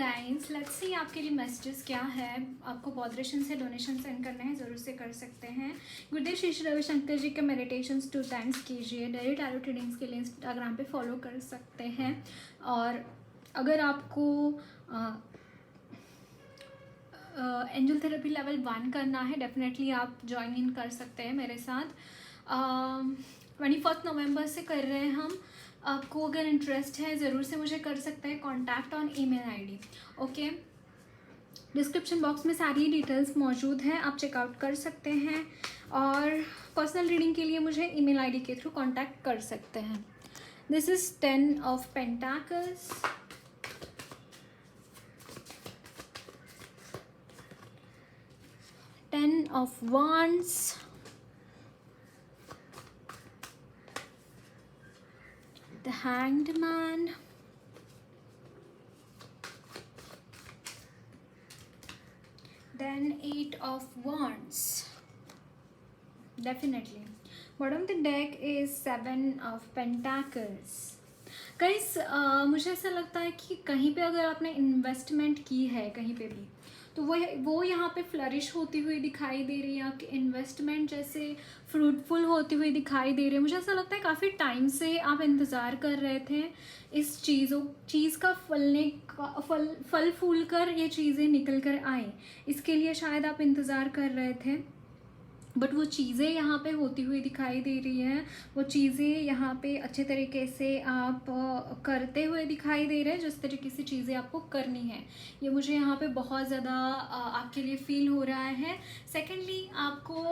Guys, let's see आपके लिए messages क्या है। आपको बॉदरेशन से डोनेशन सेंड करना है, ज़रूर से कर सकते हैं। गुरुदेव श्री श्री रविशंकर जी के मेडिटेशंस 2 टाइम्स कीजिए। डायरेक्ट टैरो रीडिंग्स के लिए इंस्टाग्राम पे फॉलो कर सकते हैं। और अगर आपको एंजल थेरेपी लेवल 1 करना है, डेफिनेटली आप ज्वाइन इन कर सकते हैं मेरे साथ। 21 नवंबर से कर रहे हैं हम। आपको अगर इंटरेस्ट है ज़रूर से मुझे कर सकते हैं contact on email ID. Okay, description box में सारी डिटेल्स मौजूद हैं, आप चेकआउट कर सकते हैं। और पर्सनल रीडिंग के लिए मुझे ईमेल आईडी के थ्रू कॉन्टैक्ट कर सकते हैं। This is 10 of pentacles, Ten of Wands, the Hanged Man, then 8 of Wands. Definitely. Bottom of the deck is 7 of Pentacles. Guys, मुझे ऐसा लगता है कि कहीं पे अगर आपने इन्वेस्टमेंट की है कहीं पे भी, तो वो यहाँ पे फ्लरिश होती हुई दिखाई दे रही है। आपकी इन्वेस्टमेंट जैसे फ्रूटफुल होती हुई दिखाई दे रही है। मुझे ऐसा लगता है काफ़ी टाइम से आप इंतज़ार कर रहे थे इस चीज़ का फल फूल कर ये चीज़ें निकल कर आए, इसके लिए शायद आप इंतज़ार कर रहे थे। बट वो चीज़ें यहाँ पे होती हुई दिखाई दे रही हैं। वो चीज़ें यहाँ पे अच्छे तरीके से आप करते हुए दिखाई दे रहे हैं। जिस तरीके से चीज़ें आपको करनी है, ये मुझे यहाँ पे बहुत ज़्यादा आपके लिए फील हो रहा है। सेकेंडली, आपको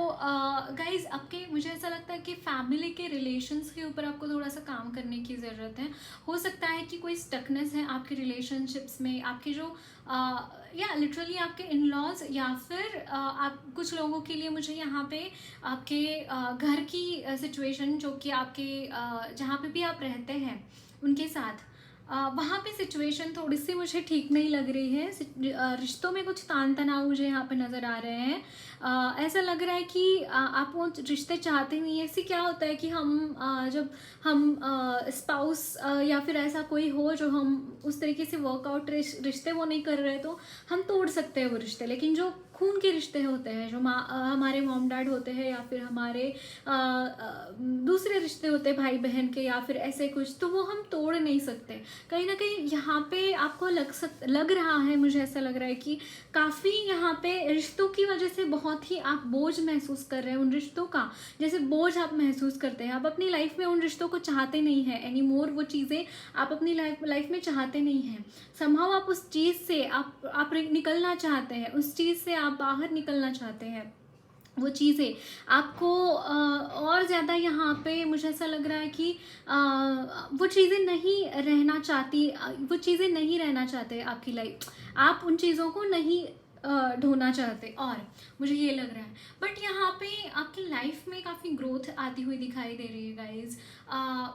गाइज आपके, मुझे ऐसा लगता है कि फैमिली के रिलेशंस के ऊपर आपको थोड़ा सा काम करने की ज़रूरत है। हो सकता है कि कोई स्टकनेस है आपके रिलेशनशिप्स में, आपके जो या लिटरली आपके इन लॉज, या फिर आप कुछ लोगों के लिए मुझे यहाँ पे आपके घर की सिचुएशन, जो कि आपके जहाँ पे भी आप रहते हैं उनके साथ, वहाँ पे सिचुएशन थोड़ी सी मुझे ठीक नहीं लग रही है। रिश्तों में कुछ तान तनाव मुझे यहाँ पे नज़र आ रहे हैं। ऐसा लग रहा है कि आप वो रिश्ते चाहते नहीं हैं। ऐसे क्या होता है कि जब हम स्पाउस या फिर ऐसा कोई हो जो हम उस तरीके से वर्कआउट रिश्ते वो नहीं कर रहे, तो हम तोड़ सकते हैं वो रिश्ते। लेकिन जो खून के रिश्ते होते हैं, जो हमारे मॉम डैड होते हैं, या फिर हमारे दूसरे रिश्ते होते हैं भाई बहन के, या फिर ऐसे कुछ, तो वो हम तोड़ नहीं सकते। कहीं ना कहीं यहाँ पे आपको लग रहा है, मुझे ऐसा लग रहा है कि काफ़ी यहाँ पे रिश्तों की वजह से बहुत ही आप बोझ महसूस कर रहे हैं। उन रिश्तों का जैसे बोझ आप महसूस करते हैं। आप अपनी लाइफ में उन रिश्तों को चाहते नहीं हैं एनी मोर। वो चीज़ें आप अपनी लाइफ में चाहते नहीं हैं। समहाउ आप उस चीज़ से आप निकलना चाहते हैं, उस चीज़ से आप बाहर निकलना चाहते हैं। वो चीज़ें आपको और ज़्यादा यहाँ पे मुझे ऐसा लग रहा है कि वो चीज़ें नहीं रहना चाहती, वो चीज़ें नहीं रहना चाहते आपकी लाइफ। आप उन चीज़ों को नहीं ढोना चाहते, और मुझे ये लग रहा है। बट यहाँ पे आपकी लाइफ में काफ़ी ग्रोथ आती हुई दिखाई दे रही है गाइज।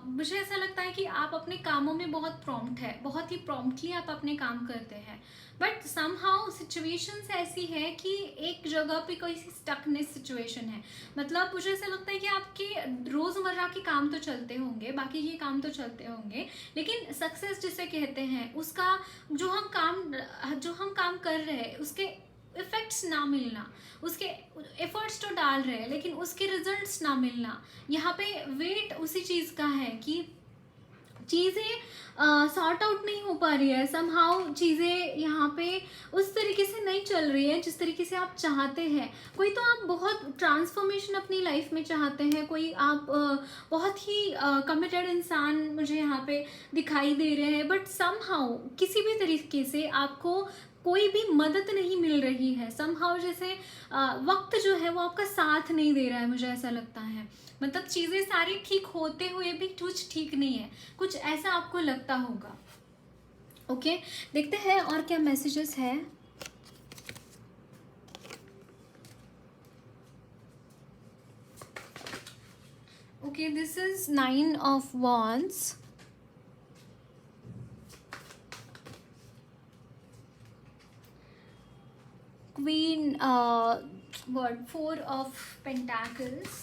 मुझे ऐसा लगता है कि आप अपने कामों में बहुत प्रॉम्प्ट है, बहुत ही प्रॉम्प्टली आप अपने काम करते हैं। बट समहाउ सिचुएशंस ऐसी है कि एक जगह पे कोई सी स्टकनेस सिचुएशन है। मतलब मुझे ऐसा लगता है कि आपके रोज़मर्रा के काम तो चलते होंगे, बाकी के काम तो चलते होंगे, लेकिन सक्सेस जिसे कहते हैं, उसका जो हम काम कर रहे हैं उसके इफेक्ट्स ना मिलना, उसके एफर्ट्स तो डाल रहे हैं लेकिन उसके रिजल्ट्स ना मिलना, यहाँ पे वेट उसी चीज़ का है कि चीज़ें सॉर्ट आउट नहीं हो पा रही है। समहाउ चीज़ें यहाँ पे उस तरीके से नहीं चल रही है जिस तरीके से आप चाहते हैं। कोई तो आप बहुत ट्रांसफॉर्मेशन अपनी लाइफ में चाहते हैं, कोई आप बहुत ही कमिटेड इंसान मुझे यहाँ पे दिखाई दे रहे हैं, बट समहाउ किसी भी तरीके से आपको कोई भी मदद नहीं मिल रही है। समहाउ जैसे वक्त जो है वो आपका साथ नहीं दे रहा है, मुझे ऐसा लगता है। मतलब चीज़ें सारी ठीक होते हुए भी कुछ ठीक नहीं है, कुछ ऐसा आपको लगता होगा। ओके, देखते हैं और क्या मैसेजेस है। Okay, this is 9 of Wands, Queen, 4 of Pentacles,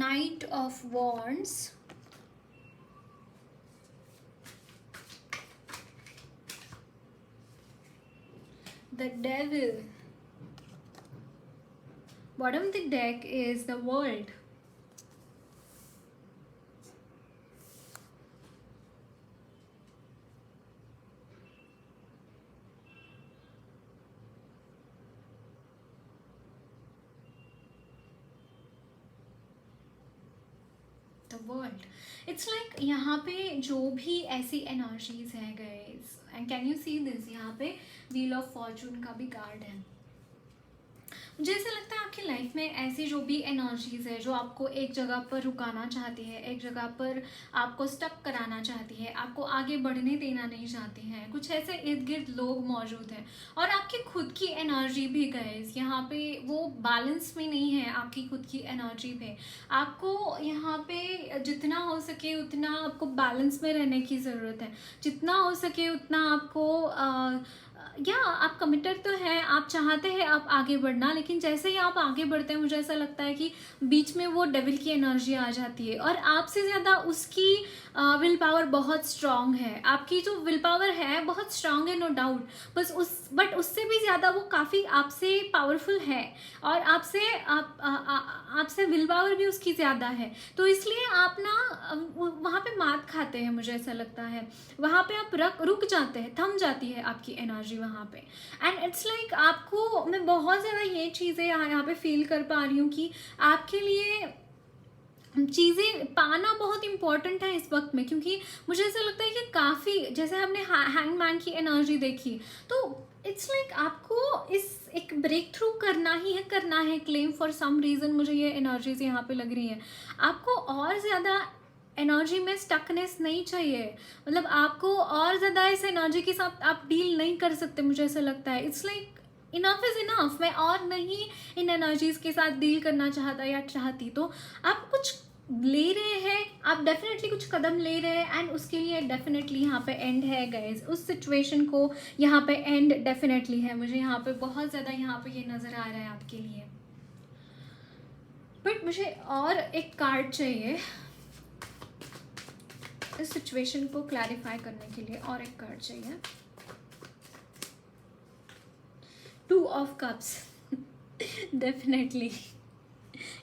Knight of Wands, the Devil. Bottom of the deck is the World. The World. It's like यहाँ पे जो भी ऐसी एनर्जीज है guys, and can you see this, यहाँ पे wheel of Fortune का भी कार्ड है। मुझे ऐसा लगता है आपकी लाइफ में ऐसी जो भी एनर्जीज है जो आपको एक जगह पर रुकाना चाहती है, एक जगह पर आपको स्टक कराना चाहती है, आपको आगे बढ़ने देना नहीं चाहती हैं, कुछ ऐसे इर्द गिर्द लोग मौजूद हैं, और आपकी खुद की एनर्जी भी गाइस यहाँ पे वो बैलेंस में नहीं है। आपकी खुद की एनर्जी पे आपको यहाँ पे जितना हो सके उतना आपको बैलेंस में रहने की ज़रूरत है। जितना हो सके उतना आपको या आप कमिटेड तो है, आप चाहते हैं आप आगे बढ़ना, लेकिन जैसे ही आप आगे बढ़ते हैं मुझे ऐसा लगता है कि बीच में वो डेविल की एनर्जी आ जाती है, और आपसे ज़्यादा उसकी विल पावर बहुत स्ट्रांग है। आपकी जो विल पावर है बहुत स्ट्रांग है, नो डाउट, बस बट उससे भी ज़्यादा वो काफ़ी आपसे पावरफुल है, और आपसे विल पावर भी उसकी ज़्यादा है। तो इसलिए आप ना वहाँ पे मात खाते हैं, मुझे ऐसा लगता है वहाँ पे आप रुक जाते हैं, थम जाती है आपकी एनर्जी वहाँ पे। एंड इट्स लाइक आपको, मैं बहुत ज़्यादा ये चीज़ें यहाँ पे फील कर पा रही हूँ कि आपके लिए चीज़ें पाना बहुत इंपॉर्टेंट है इस वक्त में, क्योंकि मुझे ऐसा लगता है कि काफ़ी, जैसे हमने हैंगमैन की एनर्जी देखी, तो इट्स लाइक आपको इस एक ब्रेक थ्रू करना है क्लेम फॉर सम रीज़न। मुझे ये एनर्जीज यहाँ पे लग रही हैं, आपको और ज़्यादा एनर्जी में स्टकनेस नहीं चाहिए, मतलब आपको और ज़्यादा इस एनर्जी के साथ आप डील नहीं कर सकते, मुझे ऐसा लगता है। It's like enough is enough, मैं और नहीं इन एनर्जीज के साथ डील करना चाहता या चाहती। तो आप कुछ ले रहे हैं, आप डेफिनेटली कुछ कदम ले रहे हैं, एंड उसके लिए डेफिनेटली यहाँ पे एंड है गाइज। उस सिचुएशन को यहाँ पे एंड डेफिनेटली है, मुझे यहाँ पे बहुत ज़्यादा यहाँ पे ये नज़र आ रहा है आपके लिए। बट मुझे और एक कार्ड चाहिए इस सिचुएशन को क्लैरिफाई करने के लिए, और एक कार्ड चाहिए। 2 ऑफ कप्स। डेफिनेटली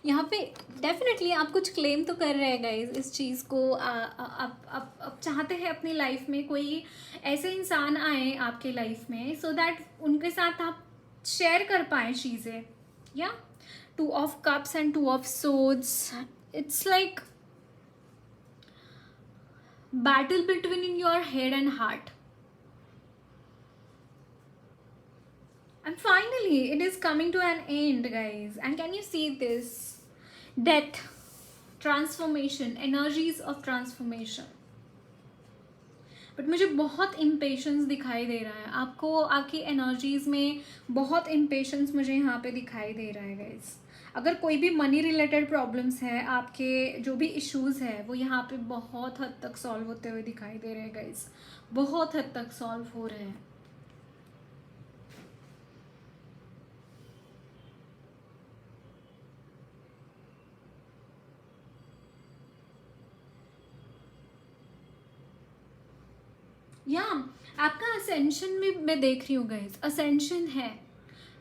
यहाँ पे डेफिनेटली आप कुछ क्लेम तो कर रहे हैं गाइज इस चीज़ को। आप चाहते हैं अपनी लाइफ में कोई ऐसे इंसान आए आपके लाइफ में, सो दैट उनके साथ आप शेयर कर पाए चीज़ें। या 2 of cups and 2 of swords, it's like battle between in your head and heart, and finally it is coming to an end guys. And can you see this? Death, transformation, energies of transformation. But मुझे बहुत impatience दिखाई दे रहा है, आपको आपकी energies में बहुत impatience मुझे यहाँ पे दिखाई दे रहा है गाइज। अगर कोई भी मनी रिलेटेड प्रॉब्लम्स है, आपके जो भी इश्यूज है, वो यहाँ पे बहुत हद तक सॉल्व होते हुए दिखाई दे रहे हैं गाइज, बहुत हद तक सॉल्व हो रहे हैं। या आपका असेंशन में मैं देख रही हूँ गाइज, असेंशन है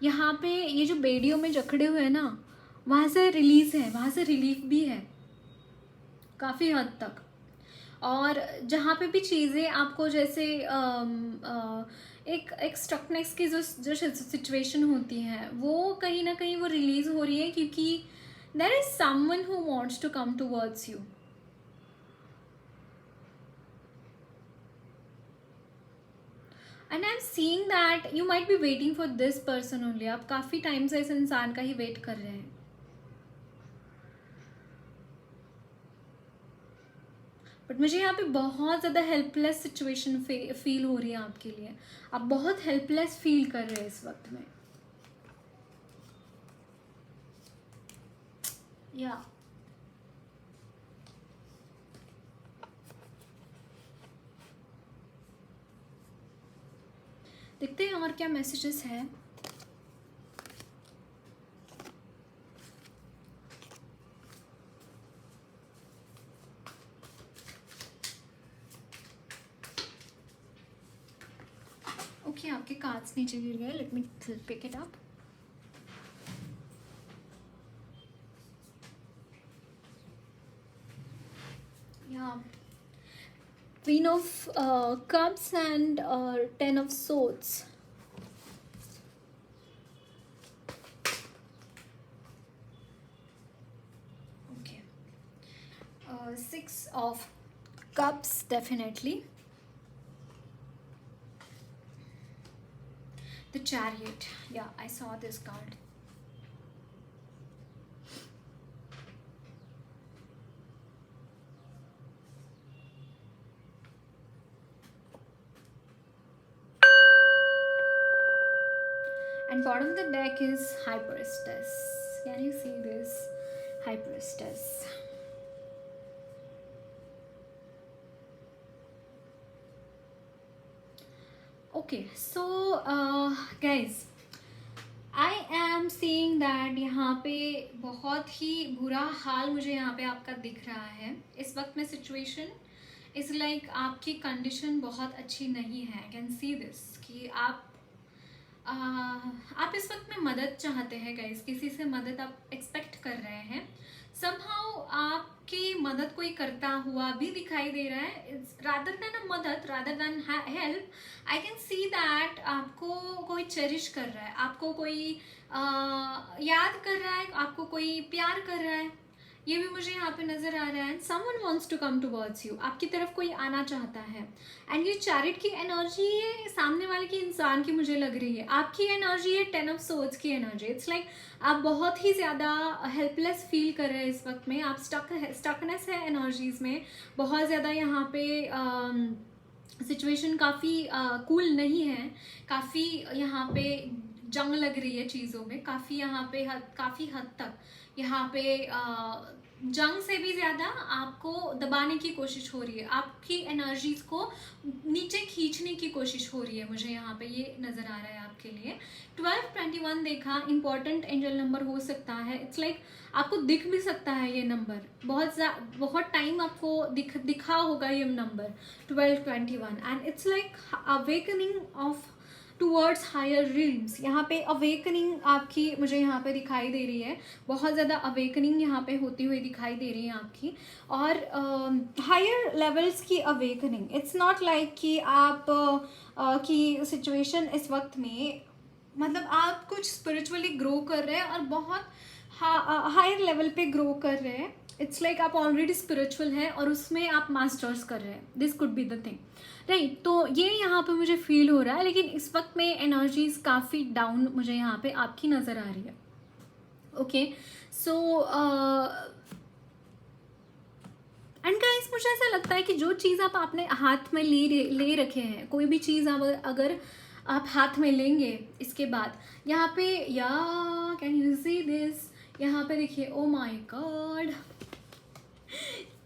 यहाँ पे। ये जो बेड़ियों में जकड़े हुए हैं ना, वहाँ से रिलीज है, वहाँ से रिलीफ भी है काफ़ी हद तक। और जहाँ पे भी चीज़ें आपको जैसे एक स्टकनेस की जो सिचुएशन होती हैं, वो कहीं ना कहीं वो रिलीज हो रही है, क्योंकि there is someone who wants to come towards you. And I am seeing that you might be waiting for this person only. आप काफ़ी टाइम से इस इंसान का ही वेट कर रहे हैं, बट मुझे यहाँ पे बहुत ज़्यादा हेल्पलेस सिचुएशन फील हो रही है आपके लिए। आप बहुत हेल्पलेस फील कर रहे हैं इस वक्त में। या देखते हैं और क्या मैसेजेस हैं। ओके, आपके कार्ड्स नीचे गिर गए, let me pick it up. या Queen of Cups and Ten of Swords. Okay. Six of Cups, definitely. The Chariot. Yeah, I saw this card. And bottom of the deck is High Priestess. Can you see this? High Priestess. Okay, so guys, I am seeing that यहाँ पे बहुत ही बुरा हाल मुझे यहाँ पे आपका दिख रहा है इस वक्त में। सिचुएशन इज़ लाइक आपकी कंडीशन बहुत अच्छी नहीं है। कैन सी दिस कि आप इस वक्त में मदद चाहते हैं गाइस, किसी से मदद आप एक्सपेक्ट कर रहे हैं। समहाउ आपकी मदद कोई करता हुआ भी दिखाई दे रहा है। रादर देन अ मदद, rather than help, I can see that आपको कोई चेरिश कर रहा है, आपको कोई याद कर रहा है, आपको कोई प्यार कर रहा है, ये भी मुझे यहाँ पे नजर आ रहा है। Someone wants to come towards you, आपकी तरफ कोई आना चाहता है। एंड ये चैरिट की एनर्जी है सामने वाले के इंसान की मुझे लग रही है। आपकी एनर्जी है टेन ऑफ सोर्ड्स की एनर्जी। इट्स लाइक आप बहुत ही ज़्यादा हेल्पलेस फील कर रहे हैं इस वक्त में। आप स्टकनेस है एनर्जीज में बहुत ज़्यादा। यहाँ पे सिचुएशन काफ़ी कूल नहीं है, काफ़ी यहाँ पे जंग लग रही है चीज़ों में, काफ़ी यहाँ पे काफ़ी हद तक यहाँ पे जंग से भी ज़्यादा आपको दबाने की कोशिश हो रही है, आपकी एनर्जीज को नीचे खींचने की कोशिश हो रही है। मुझे यहाँ पे ये नज़र आ रहा है आपके लिए। 1221 देखा, इंपॉर्टेंट एंजल नंबर हो सकता है। इट्स लाइक आपको दिख भी सकता है ये नंबर, बहुत टाइम आपको दिखा होगा ये number 1221। And it's like awakening of towards higher reels. यहाँ पे अवेकनिंग आपकी मुझे यहाँ पे दिखाई दे रही है, बहुत ज़्यादा अवेकनिंग यहाँ पे होती हुई दिखाई दे रही है आपकी, और हायर लेवल्स की अवेकनिंग। इट्स नॉट लाइक कि आप की सिचुएशन इस वक्त में, मतलब आप कुछ स्पिरिचुअली ग्रो कर रहे हैं और बहुत हायर लेवल पे ग्रो कर रहे हैं। इट्स लाइक आप ऑलरेडी स्पिरिचुअल हैं और उसमें आप मास्टर्स कर रहे हैं। This could be the thing, right. तो ये यहाँ पे मुझे फील हो रहा है, लेकिन इस वक्त में एनर्जीज काफ़ी डाउन मुझे यहाँ पे आपकी नज़र आ रही है। ओके, सो एंड गाइस, मुझे ऐसा लगता है कि जो चीज़ आप आपने हाथ में ले रखे हैं, कोई भी चीज़ अगर आप हाथ में लेंगे इसके बाद यहाँ पे, या कैन यू सी दिस, यहाँ पे देखिए, oh my God,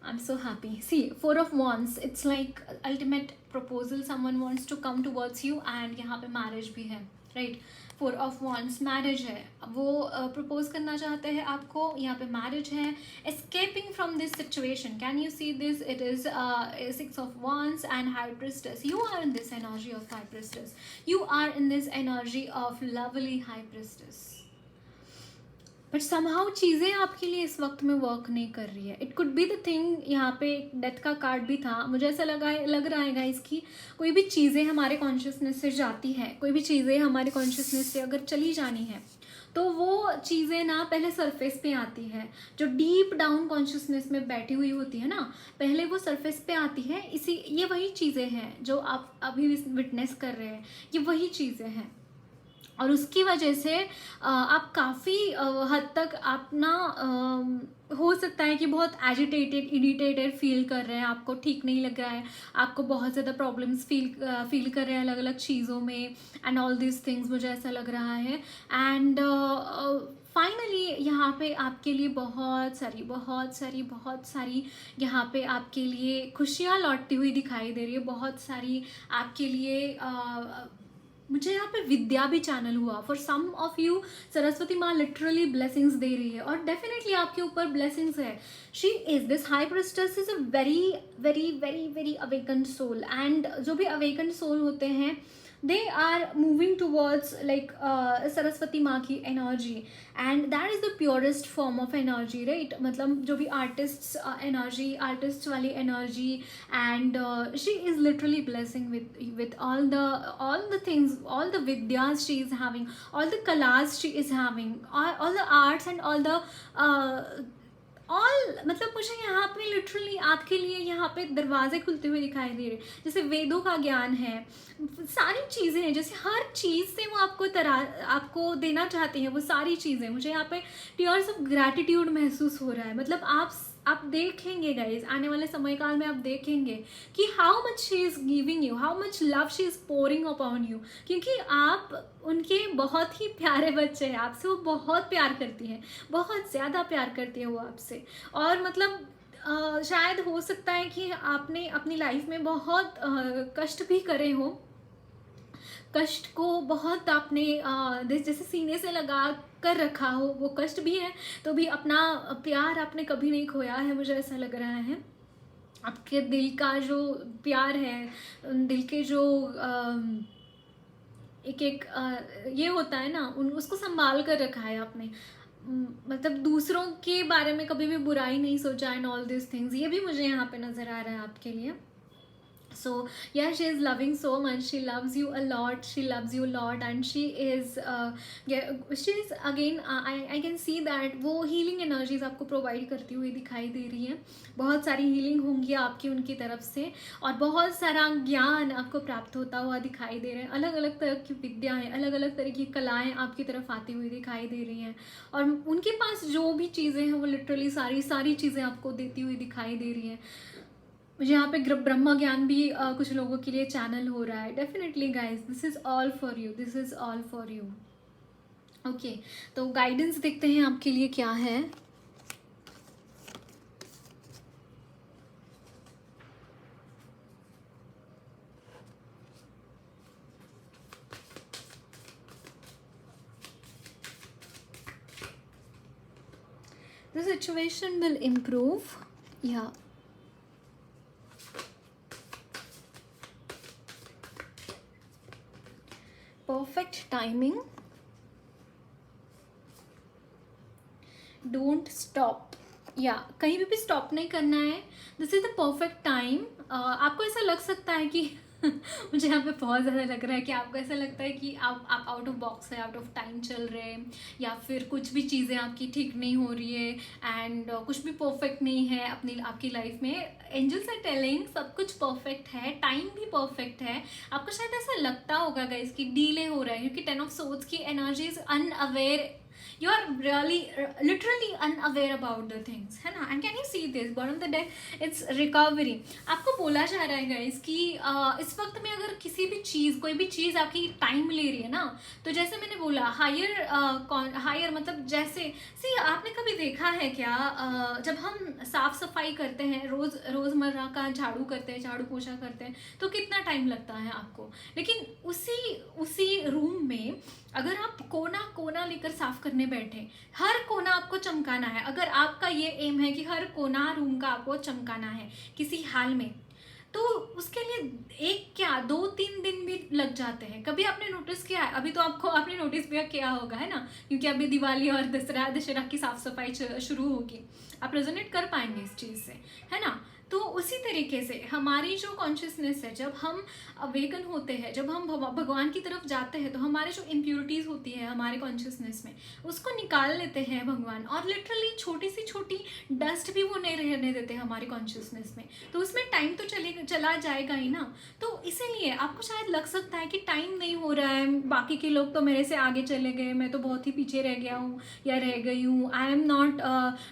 I'm so happy. See, Four of Wands, it's like ultimate proposal. Someone wants to come towards you, and यहाँ पे marriage भी है, right? Four of Wands, marriage है, वो propose करना चाहते हैं आपको। यहाँ पे marriage है, escaping from this situation. Can you see this? It is Six of Wands and High Priestess. You are in this energy of High Priestess. You are in this energy of lovely High Priestess. But somehow चीज़ें आपके लिए इस वक्त में work नहीं कर रही है। It could be the thing, यहाँ पे डेथ का कार्ड भी था। मुझे ऐसा लग रहा है गाइस कि कोई भी चीज़ें हमारे कॉन्शियसनेस से जाती है, कोई भी चीज़ें हमारे कॉन्शियसनेस से अगर चली जानी है तो वो चीज़ें ना पहले सरफेस पे आती है। जो डीप डाउन कॉन्शियसनेस में बैठी हुई होती है ना, पहले वो सरफेस पे आती है। ये वही चीज़ें हैं जो आप अभी विटनेस कर रहे हैं, ये वही चीज़ें हैं। और उसकी वजह से आप काफ़ी हद तक आप ना हो सकता है कि बहुत एजिटेटेड, इरिटेटेड फील कर रहे हैं, आपको ठीक नहीं लग रहा है, आपको बहुत ज़्यादा प्रॉब्लम्स फील कर रहे हैं अलग अलग चीज़ों में, एंड ऑल दिस थिंग्स मुझे ऐसा लग रहा है। एंड फाइनली यहाँ पे आपके लिए बहुत सारी यहाँ पे आपके लिए खुशियाँ लौटती हुई दिखाई दे रही है। बहुत सारी आपके लिए मुझे यहाँ पे विद्या भी चैनल हुआ। For some of you Saraswati माँ लिटरली ब्लेसिंग्स दे रही है, और डेफिनेटली आपके ऊपर ब्लेसिंग्स है। She is this high priestess is a very awakened soul. And जो भी अवेकन्ड सोल होते हैं they are moving towards like Saraswati माँ की energy, and that is the purest form of energy, right? मतलब जो भी artists energy, artists वाली energy, and she is literally blessing with all the things, all the vidyas she is having, all the kalas she is having, all the arts and all the all, मतलब मुझे यहाँ पे literally आपके लिए यहाँ पे दरवाजे खुलते हुए दिखाई दे रहे, जैसे वेदों का ज्ञान है, सारी चीज़ें हैं, जैसे हर चीज़ से वो आपको देना चाहते हैं वो सारी चीज़ें। मुझे यहाँ पे टीयर्स ऑफ ग्रैटिट्यूड महसूस हो रहा है। मतलब आप देखेंगे गाइज, आने वाले समय काल में आप देखेंगे कि how much she is giving you, how much love she is pouring upon you, क्योंकि आप उनके बहुत ही प्यारे बच्चे हैं, आपसे वो बहुत प्यार करती हैं, बहुत ज़्यादा प्यार करती है वो आपसे। और मतलब शायद हो सकता है कि आपने अपनी लाइफ में बहुत कष्ट भी करे हो, कष्ट को बहुत आपने जैसे सीने से लगा कर रखा हो, वो कष्ट भी है तो भी अपना प्यार आपने कभी नहीं खोया है, मुझे ऐसा लग रहा है। आपके दिल का जो प्यार है, दिल के जो एक ये होता है ना, उसको संभाल कर रखा है आपने। मतलब दूसरों के बारे में कभी भी बुराई नहीं सोचा एंड ऑल दिस थिंग्स, ये भी मुझे यहाँ पे नज़र आ रहा है आपके लिए। So yeah, she is loving so much, she loves you a lot, she loves you a lot, and she is she is again I can see that वो healing energies आपको provide करती हुई दिखाई दे रही है। बहुत सारी healing होंगी आपकी उनकी तरफ से, और बहुत सारा ज्ञान आपको प्राप्त होता हुआ दिखाई दे रहे हैं। अलग अलग तरह की विद्याएँ, अलग अलग तरह की कलाएँ आपकी तरफ आती हुई दिखाई दे रही हैं, और उनके पास जो भी चीज़ें हैं वो लिटरली सारी चीज़ें आपको देती हुई दिखाई दे रही हैं। मुझे यहाँ पे ब्रह्म ज्ञान भी कुछ लोगों के लिए चैनल हो रहा है। Definitely guys, this is all for you, this is all for you. Okay, तो गाइडेंस देखते हैं आपके लिए क्या है। The situation will improve, yeah. Perfect timing, don't stop, या कहीं भी स्टॉप नहीं करना है। This is the perfect time. आपको ऐसा लग सकता है कि मुझे यहाँ पे बहुत ज़्यादा लग रहा है कि आपको ऐसा लगता है कि आप आउट ऑफ बॉक्स है, आउट ऑफ टाइम चल रहे हैं, या फिर कुछ भी चीज़ें आपकी ठीक नहीं हो रही है, एंड कुछ भी परफेक्ट नहीं है आपकी लाइफ में। एंजल्स आर टेलिंग सब कुछ परफेक्ट है, टाइम भी परफेक्ट है। आपको शायद ऐसा लगता होगा गाइस कि डिले हो रहा है, क्योंकि 10 ऑफ सोर्ड्स की energy is unaware, you are really literally unaware about the things, है ना। and can you see this bottom of the deck, it's recovery। आपको बोला जा रहा है गाइस कि इस वक्त में अगर किसी भी चीज़, कोई भी चीज़ आपकी टाइम ले रही है ना, तो जैसे मैंने बोला हायर मतलब जैसे आपने कभी देखा है क्या, जब हम साफ सफाई करते हैं, रोज़मर्रा का झाड़ू करते हैं, झाड़ू पोछा करते हैं, तो कितना टाइम लगता है आपको। लेकिन उसी रूम में अगर आप कोना लेकर साफ करने बैठे, हर कोना आपको चमकाना है, अगर आपका ये एम है कि हर कोना रूम का आपको चमकाना है किसी हाल में, तो उसके लिए 2-3 दिन भी लग जाते हैं। कभी आपने नोटिस किया है? अभी तो आपने नोटिस भी किया होगा, है ना, क्योंकि अभी दिवाली और दशहरा की साफ सफाई शुरू होगी। आप रेजोनेट कर पाएंगे इस चीज़ से, है ना। तो उसी तरीके से हमारी जो कॉन्शियसनेस है, जब हम अवेकन होते हैं, जब हम भगवान की तरफ जाते हैं, तो हमारे जो इम्प्योरिटीज़ होती है हमारे कॉन्शियसनेस में, उसको निकाल लेते हैं भगवान, और लिटरली छोटी सी छोटी डस्ट भी वो नहीं रहने देते हमारे कॉन्शियसनेस में। तो उसमें टाइम तो चला जाएगा ही ना। तो इसीलिए आपको शायद लग सकता है कि टाइम नहीं हो रहा है, बाकी के लोग तो मेरे से आगे चले गए, मैं तो बहुत ही पीछे रह गया हूँ या रह गई हूँ, I am not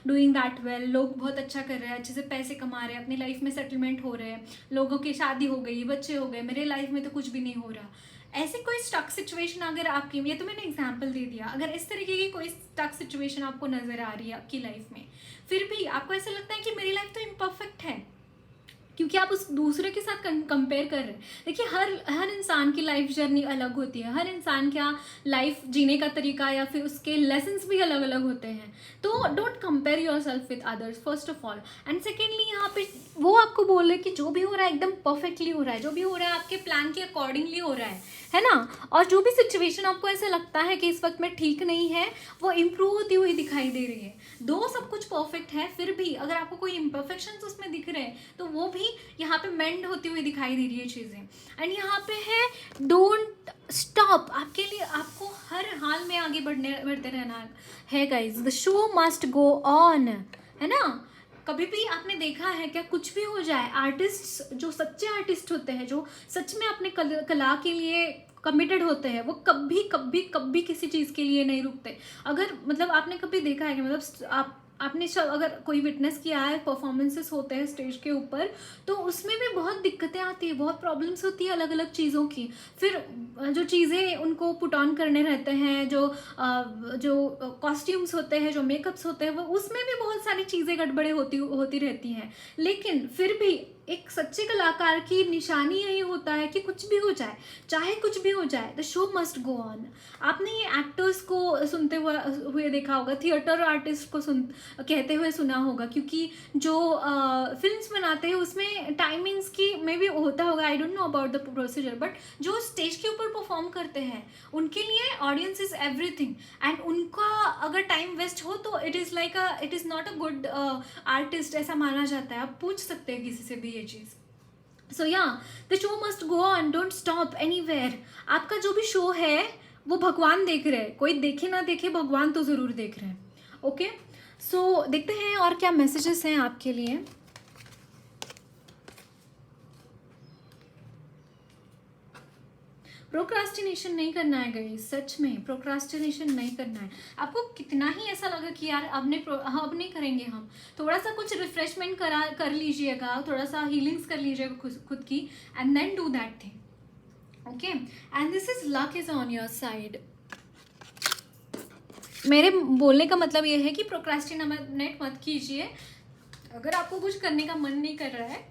doing that well. लोग बहुत अच्छा कर रहे हैं, अच्छे से पैसे कमा रहे हैं, अपनी लाइफ में सेटलमेंट हो रहे हैं, लोगों की शादी हो गई, बच्चे हो गए, मेरे लाइफ में तो कुछ भी नहीं हो रहा। ऐसी कोई स्टक सिचुएशन अगर आपकी, ये तो मैंने एग्जांपल दे दिया, अगर इस तरीके की कोई स्टक सिचुएशन आपको नज़र आ रही है आपकी लाइफ में, फिर भी आपको ऐसा लगता है कि मेरी लाइफ तो इम्परफेक्ट है, क्योंकि आप उस दूसरे के साथ कंपेयर कर रहे हैं। देखिए, हर इंसान की लाइफ जर्नी अलग होती है, हर इंसान का लाइफ जीने का तरीका या फिर उसके लेसन्स भी अलग अलग होते हैं। तो don't compare your self with others first of all, and secondly यहाँ पे वो आपको बोल रहे कि जो भी हो रहा है एकदम परफेक्टली हो रहा है, जो भी हो रहा है आपके प्लान के अकॉर्डिंगली हो रहा है ना। और जो भी सिचुएशन आपको ऐसा लगता है कि इस वक्त में ठीक नहीं है, वो इम्प्रूव होती हुई दिखाई दे रही है। दो सब कुछ परफेक्ट है, फिर भी अगर आपको कोई इम्परफेक्शंस उसमें दिख रहे हैं तो वो भी यहाँ पे मेंड होती हुई दिखाई दे रही है चीज़ें। एंड यहाँ पे है डोंट स्टॉप, आपके लिए आपको हर हाल में आगे बढ़ते रहना है guys. The show must go on, है ना। कभी भी आपने देखा है क्या, कुछ भी हो जाए, आर्टिस्ट जो सच्चे आर्टिस्ट होते हैं, जो सच में अपने कला के लिए कमिटेड होते हैं, वो कभी कभी कभी किसी चीज़ के लिए नहीं रुकते। अगर मतलब आपने कभी देखा है कि मतलब आपने अगर कोई विटनेस किया है, परफॉर्मेंसेस होते हैं स्टेज के ऊपर, तो उसमें भी बहुत दिक्कतें आती है, बहुत प्रॉब्लम्स होती है अलग अलग चीज़ों की। फिर जो चीज़ें उनको पुट ऑन करने रहते हैं, जो कॉस्ट्यूम्स होते हैं, जो मेकअप्स होते हैं, वो उसमें भी बहुत सारी चीज़ें गड़बड़े होती रहती हैं। लेकिन फिर भी एक सच्चे कलाकार की निशानी यही होता है कि कुछ भी हो जाए, चाहे कुछ भी हो जाए, the show must go on. आपने ये एक्टर्स को सुनते हुए देखा होगा, थिएटर आर्टिस्ट को कहते हुए सुना होगा, क्योंकि जो फिल्म्स बनाते हैं उसमें टाइमिंग्स की में भी होता होगा, I don't know about the procedure, but जो स्टेज के ऊपर परफॉर्म करते हैं उनके लिए ऑडियंस इज एवरीथिंग। एंड उनका अगर टाइम वेस्ट हो तो it is not a good artist, ऐसा माना जाता है। आप पूछ सकते हैं किसी से भी ये चीज़। सो या the show must go on, don't stop anywhere. आपका जो भी शो है वो भगवान देख रहे हैं, कोई देखे ना देखे, भगवान तो ज़रूर देख रहे हैं। ओके, सो देखते हैं और क्या मैसेजेस हैं आपके लिए। प्रोक्रास्टिनेशन नहीं करना है गाइस, सच में प्रोक्रास्टिनेशन नहीं करना है। आपको कितना ही ऐसा लगा कि यार अब नहीं करेंगे, हम थोड़ा सा कुछ रिफ्रेशमेंट कर लीजिएगा, थोड़ा सा हीलिंग्स कर लीजिएगा खुद की, and then do that thing. Okay, and this is luck is on your side. मेरे बोलने का मतलब ये है कि प्रोक्रास्टिनेट मत कीजिए। अगर आपको कुछ करने का मन नहीं कर रहा है,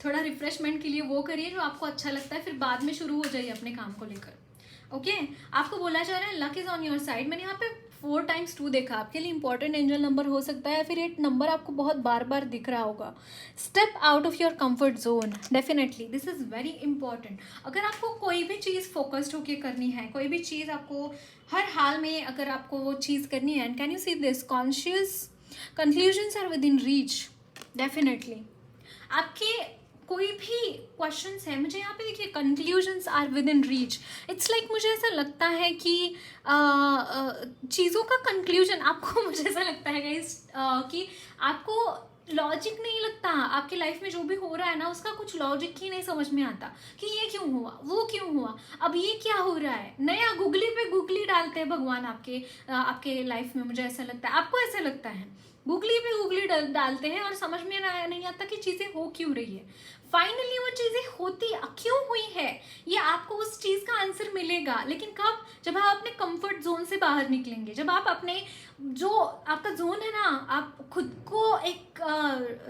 थोड़ा रिफ्रेशमेंट के लिए वो करिए जो आपको अच्छा लगता है, फिर बाद में शुरू हो जाइए अपने काम को लेकर। ओके, आपको बोला जा रहा है luck is on your side. मैंने यहाँ पे 4 times 2 देखा, आपके लिए इंपॉर्टेंट एंजल नंबर हो सकता है, फिर 8 नंबर आपको बहुत बार बार दिख रहा होगा। Step out of your comfort zone, definitely this is very important. अगर आपको कोई भी चीज़ फोकस्ड होकर करनी है, कोई भी चीज़ आपको हर हाल में अगर आपको वो चीज़ करनी है, and can you see this, conscious conclusions are within reach, definitely. आपके कोई भी क्वेश्चंस है, मुझे यहाँ पे देखिए conclusions are within reach. It's like मुझे ऐसा लगता है कि चीज़ों का कंक्लूजन आपको मुझे ऐसा लगता है गाइस कि आपको लॉजिक नहीं लगता। आपके लाइफ में जो भी हो रहा है ना, उसका कुछ लॉजिक ही नहीं समझ में आता कि ये क्यों हुआ, वो क्यों हुआ, अब ये क्या हो रहा है। नया गूगली पे गूगली डालते हैं भगवान आपके लाइफ में, मुझे ऐसा लगता है। आपको ऐसा लगता है गूगली पे गूगली डालते हैं और समझ में नहीं आता कि चीज़ें हो क्यों रही है। फाइनली वो चीज़ें होती क्यों हुई है, ये आपको उस चीज़ का आंसर मिलेगा। लेकिन कब? जब आप अपने कंफर्ट जोन से बाहर निकलेंगे, जब आप अपने जो आपका जोन है ना, आप खुद को एक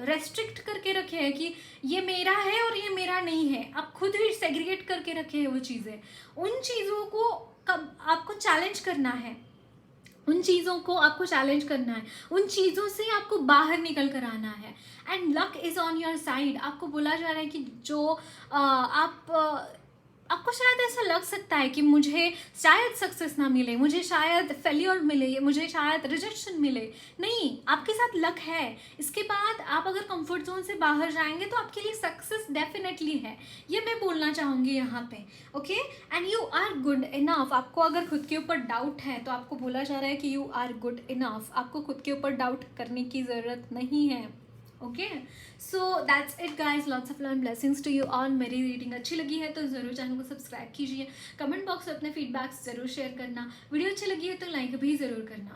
रेस्ट्रिक्ट करके रखे हैं कि ये मेरा है और ये मेरा नहीं है, आप खुद ही सेग्रीगेट करके रखे हैं वो चीज़ें। उन चीज़ों को कब आपको चैलेंज करना है, उन चीज़ों को आपको चैलेंज करना है, उन चीज़ों से आपको बाहर निकल कर आना है। And luck is on your side. आपको बोला जा रहा है कि जो आपको शायद ऐसा लग सकता है कि मुझे शायद सक्सेस ना मिले, मुझे शायद फेलियर मिले, मुझे शायद रिजेक्शन मिले। नहीं, आपके साथ लक है। इसके बाद आप अगर कंफर्ट जोन से बाहर जाएंगे तो आपके लिए सक्सेस डेफिनेटली है, ये मैं बोलना चाहूँगी यहाँ पे। Okay, and you are good enough. आपको अगर खुद के ऊपर डाउट है तो आपको बोला जा रहा है कि यू आर गुड इनफ। आपको खुद के ऊपर डाउट करने की ज़रूरत नहीं है। Okay, so that's it guys, lots of love and blessings to you all. मेरी रीडिंग अच्छी लगी है तो ज़रूर चैनल को सब्सक्राइब कीजिए, कमेंट बॉक्स में अपने फीडबैक्स ज़रूर शेयर करना, वीडियो अच्छी लगी है तो लाइक भी ज़रूर करना।